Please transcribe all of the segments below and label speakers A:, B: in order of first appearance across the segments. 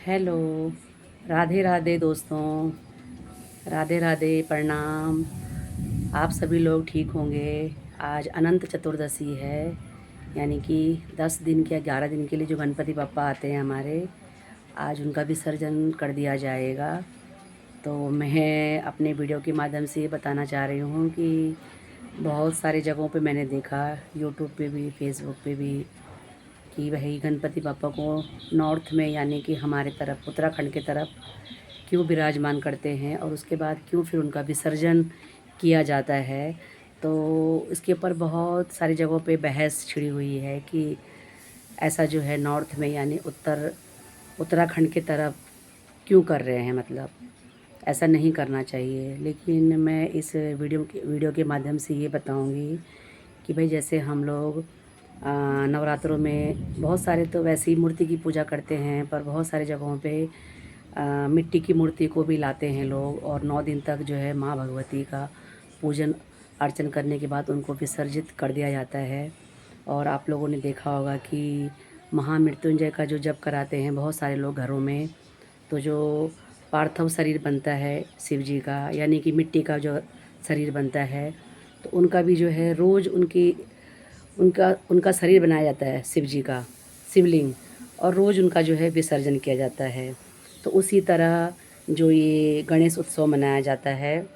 A: Hello. Radhe Radhe दोस्तों। राधे राधे, प्रणाम। आप सभी लोग ठीक होंगे। आज अनंत चतुर्दशी है, यानी कि 10 दिन के 11 दिन के लिए जो गणपति बप्पा आते हैं हमारे, आज उनका विसर्जन कर दिया जाएगा। तो मैं अपने वीडियो के माध्यम से ये बताना चाह रही हूँ कि बहुत सारी जगहों पे मैंने देखा, यूट्यूब पे भी, फेसबुक पे भी, कि वही गणपति बापा को नॉर्थ में, यानी कि हमारे तरफ उत्तराखंड के तरफ क्यों विराजमान करते हैं और उसके बाद क्यों फिर उनका विसर्जन किया जाता है। तो इसके ऊपर बहुत सारी जगहों पे बहस छिड़ी हुई है कि ऐसा जो है नॉर्थ में, यानी उत्तराखंड की तरफ क्यों कर रहे हैं, मतलब ऐसा नहीं करना चाहिए। लेकिन मैं इस वीडियो के माध्यम से ये बताऊंगी कि भाई जैसे हम लोग नवरात्रों में बहुत सारे तो वैसे ही मूर्ति की पूजा करते हैं, पर बहुत सारी जगहों पे मिट्टी की मूर्ति को भी लाते हैं लोग, और 9 दिन तक जो है माँ भगवती का पूजन अर्चन करने के बाद उनको विसर्जित कर दिया जाता है। और आप लोगों ने देखा होगा कि महामृत्युंजय का जो जप कराते हैं बहुत सारे लोग घरों में, तो जो पार्थिव शरीर बनता है शिव जी का, यानी कि मिट्टी का जो शरीर बनता है, तो उनका भी जो है रोज़ उनका उनका शरीर बनाया जाता है शिव जी का, शिवलिंग, और रोज़ उनका जो है विसर्जन किया जाता है। तो उसी तरह जो ये गणेश उत्सव मनाया जाता है,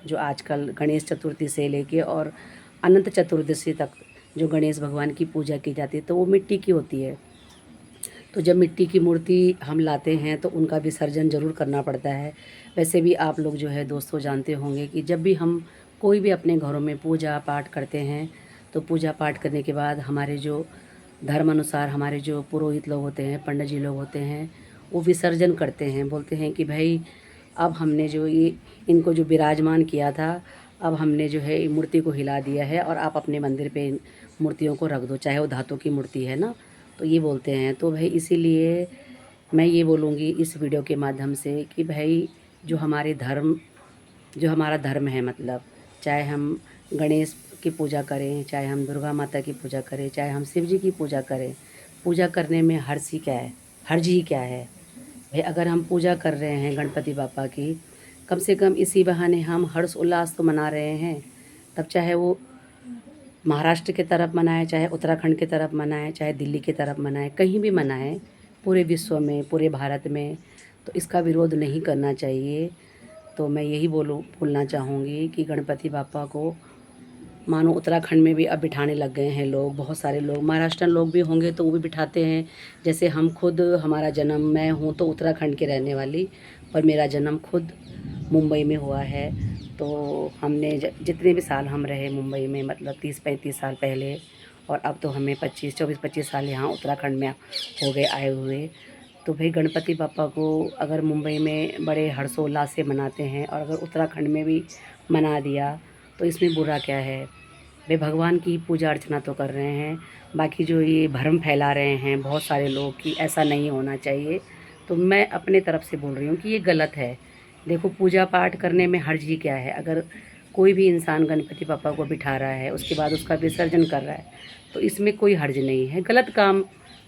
A: जो आजकल गणेश चतुर्थी से लेके और अनंत चतुर्दशी तक जो गणेश भगवान की पूजा की जाती है, तो वो मिट्टी की होती है। तो जब मिट्टी की मूर्ति हम लाते हैं तो उनका विसर्जन ज़रूर करना पड़ता है। वैसे भी आप लोग जो है दोस्तों जानते होंगे कि जब भी हम कोई भी अपने घरों में पूजा पाठ करते हैं, तो पूजा पाठ करने के बाद हमारे जो धर्म अनुसार हमारे जो पुरोहित लोग होते हैं, पंडित जी लोग होते हैं, वो विसर्जन करते हैं। बोलते हैं कि भाई अब हमने जो ये इनको जो विराजमान किया था, अब हमने जो है मूर्ति को हिला दिया है और आप अपने मंदिर पे इन मूर्तियों को रख दो, चाहे वो धातु की मूर्ति है ना। तो ये बोलते हैं। तो भाई इसीलिए मैं ये बोलूँगी इस वीडियो के माध्यम से कि भाई जो हमारे धर्म जो हमारा धर्म है, मतलब चाहे हम गणेश की पूजा करें, चाहे हम दुर्गा माता की पूजा करें, चाहे हम शिव जी की पूजा करें, पूजा करने में हर्ज ही क्या है, हर्ज ही क्या है। भाई अगर हम पूजा कर रहे हैं गणपति बापा की, कम से कम इसी बहाने हम हर्ष उल्लास तो मना रहे हैं। तब चाहे वो महाराष्ट्र की तरफ मनाएं, चाहे उत्तराखंड की तरफ मनाएं, चाहे दिल्ली की तरफ मनाएं, कहीं भी मनाएं, पूरे विश्व में, पूरे भारत में, तो इसका विरोध नहीं करना चाहिए। तो मैं यही बोलना चाहूँगी कि गणपति बापा को मानो उत्तराखंड में भी अब बिठाने लग गए हैं लोग, बहुत सारे लोग, महाराष्ट्रन लोग भी होंगे तो वो भी बिठाते हैं। जैसे हम खुद, हमारा जन्म, मैं हूँ तो उत्तराखंड के रहने वाली, पर मेरा जन्म खुद मुंबई में हुआ है। तो हमने जितने भी साल हम रहे मुंबई में, मतलब 30-35 साल पहले, और अब तो हमें 24-25 साल यहाँ उत्तराखंड में हो गए आए हुए। तो भाई गणपति बापा को अगर मुंबई में बड़े हर्षोल्लास से मनाते हैं और अगर उत्तराखंड में भी मना दिया, तो इसमें बुरा क्या है। वे भगवान की पूजा अर्चना तो कर रहे हैं। बाकी जो ये भ्रम फैला रहे हैं बहुत सारे लोग कि ऐसा नहीं होना चाहिए, तो मैं अपने तरफ से बोल रही हूँ कि ये गलत है। देखो पूजा पाठ करने में हर्ज ही क्या है। अगर कोई भी इंसान गणपति पापा को बिठा रहा है, उसके बाद उसका विसर्जन कर रहा है, तो इसमें कोई हर्ज नहीं है। गलत काम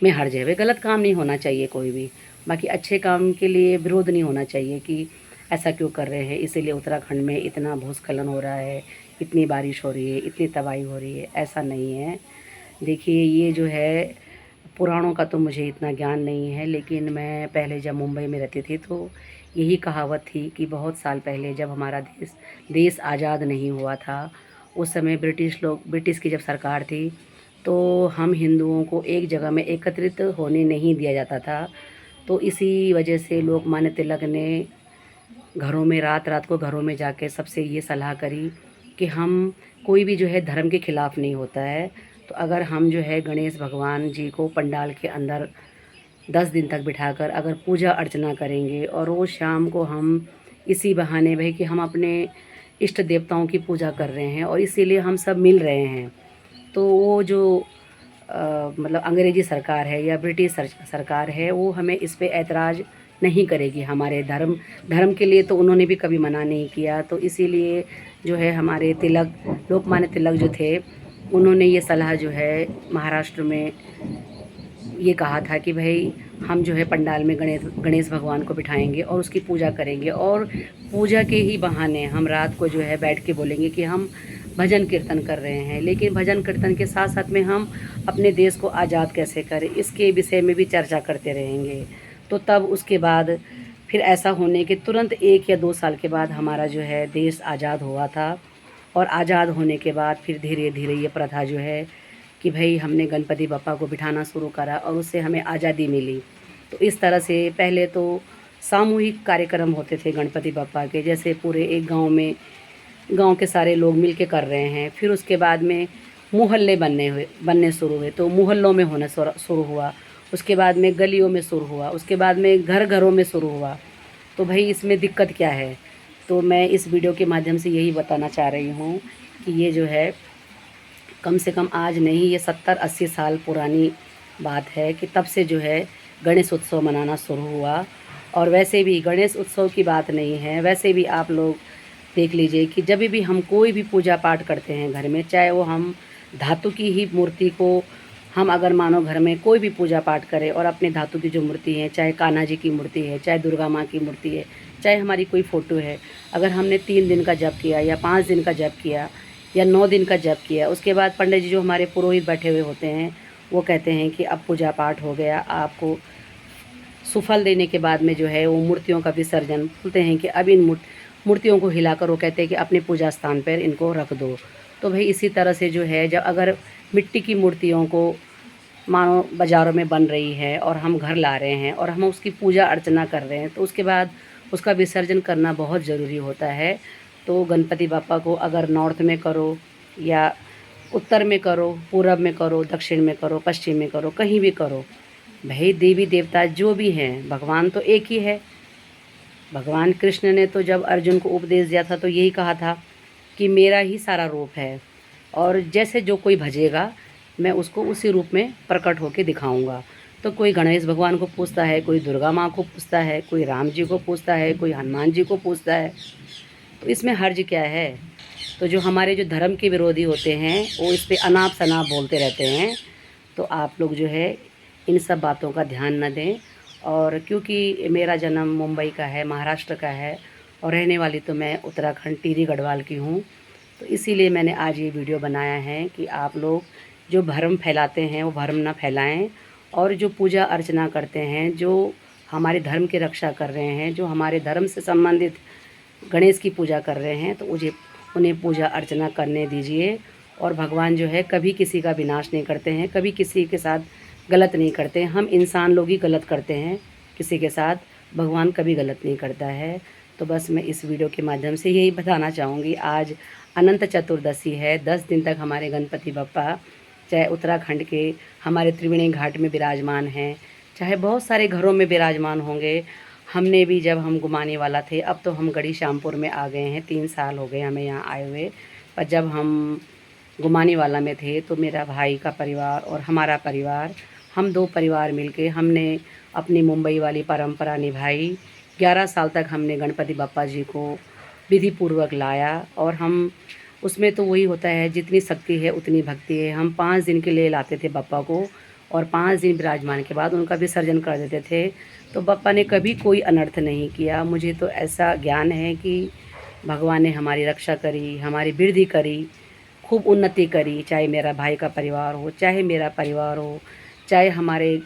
A: में हर्ज है, वे गलत काम नहीं होना चाहिए कोई भी। बाकी अच्छे काम के लिए विरोध नहीं होना चाहिए कि ऐसा क्यों कर रहे हैं, इसीलिए उत्तराखंड में इतना भूस्खलन हो रहा है, इतनी बारिश हो रही है, इतनी तबाही हो रही है। ऐसा नहीं है। देखिए ये जो है पुराणों का तो मुझे इतना ज्ञान नहीं है, लेकिन मैं पहले जब मुंबई में रहती थी तो यही कहावत थी कि बहुत साल पहले जब हमारा देश आज़ाद नहीं हुआ था, उस समय ब्रिटिश की जब सरकार थी, तो हम हिंदुओं को एक जगह में एकत्रित होने नहीं दिया जाता था। तो इसी वजह से लोकमान्य तिलक ने घरों में, रात रात को घरों में जाके सबसे ये सलाह करी कि हम, कोई भी जो है धर्म के ख़िलाफ़ नहीं होता है। तो अगर हम जो है गणेश भगवान जी को पंडाल के अंदर 10 दिन तक बिठाकर अगर पूजा अर्चना करेंगे, और रोज़ शाम को हम इसी बहाने भाई कि हम अपने इष्ट देवताओं की पूजा कर रहे हैं और इसीलिए हम सब मिल रहे हैं, तो वो जो मतलब अंग्रेज़ी सरकार है या ब्रिटिश सरकार है, वो हमें इस पे ऐतराज़ नहीं करेगी। हमारे धर्म के लिए तो उन्होंने भी कभी मना नहीं किया। तो इसीलिए जो है हमारे लोकमान्य तिलक जो थे, उन्होंने ये सलाह जो है महाराष्ट्र में ये कहा था कि भाई हम जो है पंडाल में गणेश भगवान को बिठाएंगे और उसकी पूजा करेंगे, और पूजा के ही बहाने हम रात को जो है बैठ के बोलेंगे कि हम भजन कीर्तन कर रहे हैं। लेकिन भजन कीर्तन के साथ साथ में हम अपने देश को आज़ाद कैसे करें, इसके विषय में भी चर्चा करते रहेंगे। तो तब उसके बाद फिर ऐसा होने के तुरंत 1 या 2 साल के बाद हमारा जो है देश आज़ाद हुआ था। और आज़ाद होने के बाद फिर धीरे धीरे ये प्रथा जो है कि भाई हमने गणपति बप्पा को बिठाना शुरू करा और उससे हमें आज़ादी मिली। तो इस तरह से पहले तो सामूहिक कार्यक्रम होते थे गणपति बप्पा के, जैसे पूरे एक गांव में गांव के सारे लोग मिल के कर रहे हैं। फिर उसके बाद में मोहल्ले बनने शुरू हुए, तो मोहल्लों में होना शुरू हुआ। उसके बाद में गलियों में शुरू हुआ, उसके बाद में घरों में शुरू हुआ। तो भाई इसमें दिक्कत क्या है? तो मैं इस वीडियो के माध्यम से यही बताना चाह रही हूँ कि ये जो है कम से कम आज नहीं, ये 70-80 साल पुरानी बात है कि तब से जो है गणेश उत्सव मनाना शुरू हुआ। और वैसे भी गणेश उत्सव की बात नहीं है, वैसे भी आप लोग देख लीजिए कि जब भी हम कोई भी पूजा पाठ करते हैं घर में, चाहे वो हम धातु की ही मूर्ति को हम अगर मानो घर में कोई भी पूजा पाठ करें और अपने धातु की जो मूर्ति है, चाहे कान्हा जी की मूर्ति है, चाहे दुर्गा माँ की मूर्ति है, चाहे हमारी कोई फ़ोटो है, अगर हमने 3 दिन का जप किया या 5 दिन का जप किया या 9 दिन का जप किया, उसके बाद पंडित जी जो हमारे पुरोहित बैठे हुए होते हैं वो कहते हैं कि अब पूजा पाठ हो गया, आपको सुफल देने के बाद में जो है वो मूर्तियों का विसर्जन बोलते हैं कि अब इन मूर्तियों को हिलाकर वो कहते हैं कि अपने पूजा स्थान पर इनको रख दो। तो भाई इसी तरह से जो है जब अगर मिट्टी की मूर्तियों को मानो बाज़ारों में बन रही है और हम घर ला रहे हैं और हम उसकी पूजा अर्चना कर रहे हैं, तो उसके बाद उसका विसर्जन करना बहुत ज़रूरी होता है। तो गणपति बप्पा को अगर नॉर्थ में करो या उत्तर में करो, पूरब में करो, दक्षिण में करो, पश्चिम में करो, कहीं भी करो, भाई देवी देवता जो भी हैं भगवान तो एक ही है। भगवान कृष्ण ने तो जब अर्जुन को उपदेश दिया था तो यही कहा था कि मेरा ही सारा रूप है और जैसे जो कोई भजेगा मैं उसको उसी रूप में प्रकट होकर दिखाऊंगा। तो कोई गणेश भगवान को पूछता है, कोई दुर्गा माँ को पूछता है, कोई राम जी को पूछता है, कोई हनुमान जी को पूछता है, तो इसमें हर्ज क्या है? तो जो हमारे जो धर्म के विरोधी होते हैं वो इस पर अनाप शनाप बोलते रहते हैं। तो आप लोग जो है इन सब बातों का ध्यान न दें। और क्योंकि मेरा जन्म मुंबई का है, महाराष्ट्र का है, और रहने वाली तो मैं उत्तराखंड टिहरी गढ़वाल की हूँ, तो इसीलिए मैंने आज ये वीडियो बनाया है कि आप लोग जो भ्रम फैलाते हैं वो भ्रम ना फैलाएं। और जो पूजा अर्चना करते हैं, जो हमारे धर्म की रक्षा कर रहे हैं, जो हमारे धर्म से संबंधित गणेश की पूजा कर रहे हैं, तो उन्हें पूजा अर्चना करने दीजिए। और भगवान जो है कभी किसी का विनाश नहीं करते हैं, कभी किसी के साथ गलत नहीं करते हैं। हम इंसान लोग ही गलत करते हैं किसी के साथ, भगवान कभी गलत नहीं करता है। तो बस मैं इस वीडियो के माध्यम से यही बताना चाहूँगी। आज अनंत चतुर्दशी है, 10 दिन तक हमारे गणपति बप्पा चाहे उत्तराखंड के हमारे त्रिवेणी घाट में विराजमान हैं, चाहे बहुत सारे घरों में विराजमान होंगे। हमने भी जब हम गुमाने वाला थे, अब तो हम गढ़ी श्यामपुर में आ गए हैं, 3 साल हो गए हमें यहाँ आए हुए, पर जब हम गुमाने वाला में थे तो मेरा भाई का परिवार और हमारा परिवार, हम 2 परिवार मिलके हमने अपनी मुंबई वाली परंपरा निभाई। 11 साल तक हमने गणपति बप्पा जी को विधि पूर्वक लाया। और हम उसमें तो वही होता है, जितनी शक्ति है उतनी भक्ति है। हम 5 दिन के लिए लाते थे बप्पा को और 5 दिन विराजमान के बाद उनका विसर्जन कर देते थे। तो बप्पा ने कभी कोई अनर्थ नहीं किया। मुझे तो ऐसा ज्ञान है कि भगवान ने हमारी रक्षा करी, हमारी वृद्धि करी, खूब उन्नति करी। चाहे मेरा भाई का परिवार हो, चाहे मेरा परिवार हो, चाहे हमारे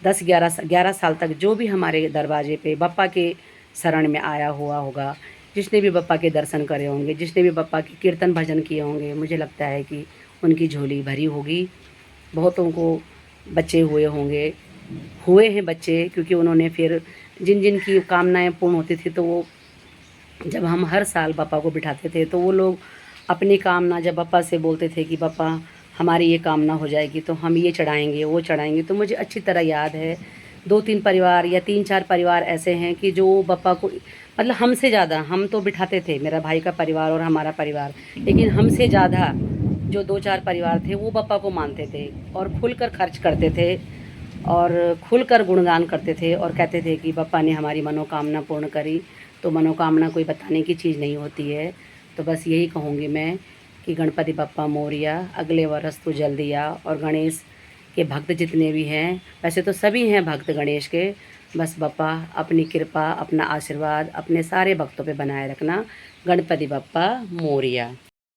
A: 10-11 साल तक जो भी हमारे दरवाजे पे बप्पा के शरण में आया हुआ होगा, जिसने भी बप्पा के दर्शन करे होंगे, जिसने भी बप्पा के कीर्तन भजन किए होंगे, मुझे लगता है कि उनकी झोली भरी होगी। बहुतों को बच्चे हुए हैं बच्चे, क्योंकि उन्होंने फिर जिन जिन की कामनाएं पूर्ण होती थी, तो वो जब हम हर साल बप्पा को बिठाते थे तो वो लोग अपनी कामना जब बप्पा से बोलते थे कि बप्पा हमारी ये कामना हो जाएगी तो हम ये चढ़ाएंगे, वो चढ़ाएंगे। तो मुझे अच्छी तरह याद है 2-3 परिवार या 3-4 परिवार ऐसे हैं कि जो बप्पा को मतलब हमसे ज़्यादा, हम तो बिठाते थे, मेरा भाई का परिवार और हमारा परिवार, लेकिन हमसे ज़्यादा जो 2-4 परिवार थे वो बप्पा को मानते थे और खुलकर खर्च करते थे और खुलकर गुणगान करते थे और कहते थे कि बप्पा ने हमारी मनोकामना पूर्ण करी। तो मनोकामना कोई बताने की चीज़ नहीं होती है। तो बस यही कहूँगी मैं कि गणपति बप्पा मोरिया, अगले वर्ष तो जल्दी आ। और गणेश के भक्त जितने भी हैं, वैसे तो सभी हैं भक्त गणेश के, बस बप्पा अपनी कृपा, अपना आशीर्वाद अपने सारे भक्तों पे बनाए रखना। गणपति बप्पा मोरिया।